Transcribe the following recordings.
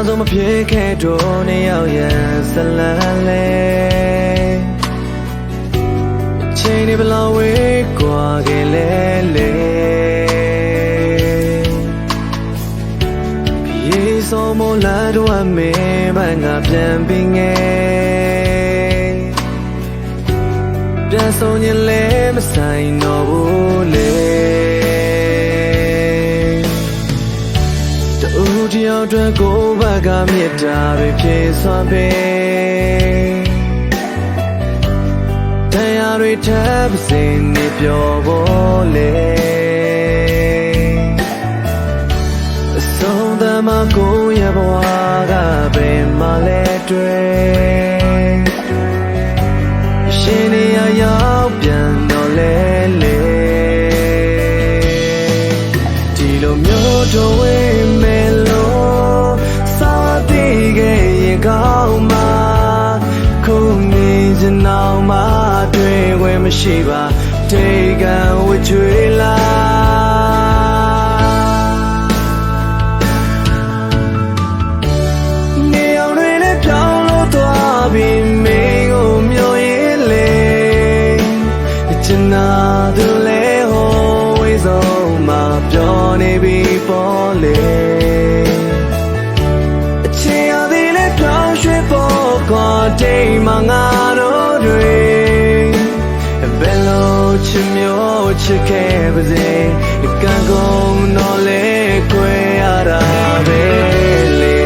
ဆုံးမဖြစ်ခဲ့တော့နေရောက်ရန်ဇလန်းလေချိန်တွေဘလောက်ဝေးကွာခဲ့လဲလေပြေဆုံးမလာတော့မင်းမငါပြန်ပြီးငယ်ပြန်ဆုံးရင်လဲမဆိုင်တော့ဘူးလေတယောက်အတွက်ကိုယ်ဘက်ကမြတ်တာပဲဖြစ်စွာပဲတရားတွေထပ်စင်နေပြောဖို့လေအဆုံးသမ်းမကိုရဘဝကပဲမလဲတွေ့ရှင်နေရရောက်ပြန်တော့လေလေဒီလိုမျိုးတော့ဝေးမယ်ကောင်းမှာခုနေစနောင်မှာတွေ့ခွင့်မရှိပါတေကံဝချွေလာနေအောင်တွေနဲ့ပြောင်းလို့သွားပြီးမင်းကိုမျိုးရင်လေချင်နာသူလဲဟိုဝေးဆုံးမှာပြောနေပြီးပေါ်လေတိမ်မငါတို့တွေဘယ်လိုချစ်မျိုးချစ်ခဲ့ပါစေကံကုန်တော့လေခွဲရတာပဲလေ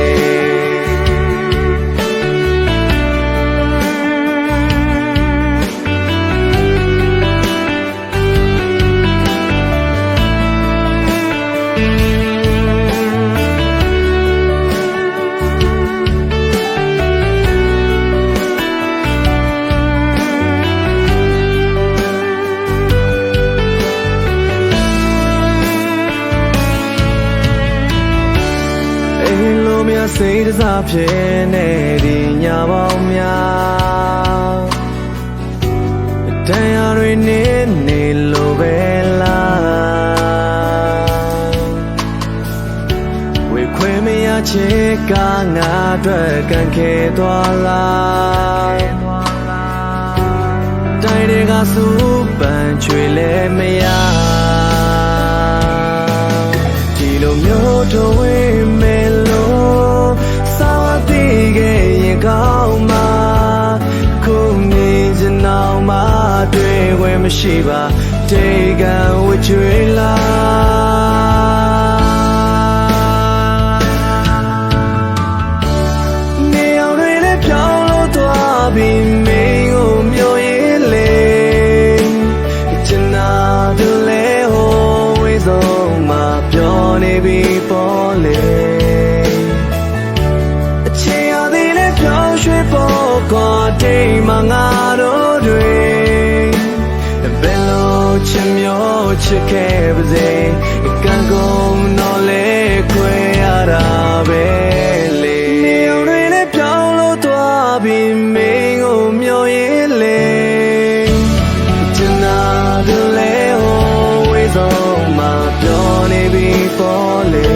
စိတ်စားဖြစ်နေဒီညပေါင်းများတရားတွေနေလို့ပဲလားဝေခွေမရချစ်ကငါအတွက်ကံခဲ့သွားလားတိုင်းတွေကစူပန်ချွေလဲမရဒီလိုမျိုးတော့ဝေးမယ်ကောင်းမှာခုနေစနောင်မှာတွေ့ခွင့်မရှိပါတေကံဝချွေလာနေအောင်တွေနဲ့ပြောင်းလို့သွားပြီးမင်းကိုမျိုးရင်လေချင်နာသူလဲဟိုဝေးဆုံးမှာပြောနေပြီးပေါ်လေကိုတိမ်မငါတို့တွေဘယ်လိုချစ်မျိုးချစ်ခဲ့ပါစေကံကုန်တော့လေခွဲရတာပဲလေနေအောင်တွေနဲ့ပြောင်းလို့သွားပြီးမင်းကိုမျိုးရင်လေချင်နာသူလဲဟိုဝေးဆုံးမှာပြောနေပြီးပေါ်လေ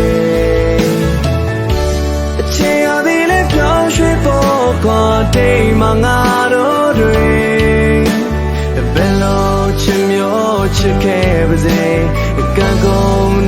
ကိုတိမ်မငါတို့တွေဘယ်လိုချစ်မျိုးချစ်ခဲ့ပါစေကံကုန်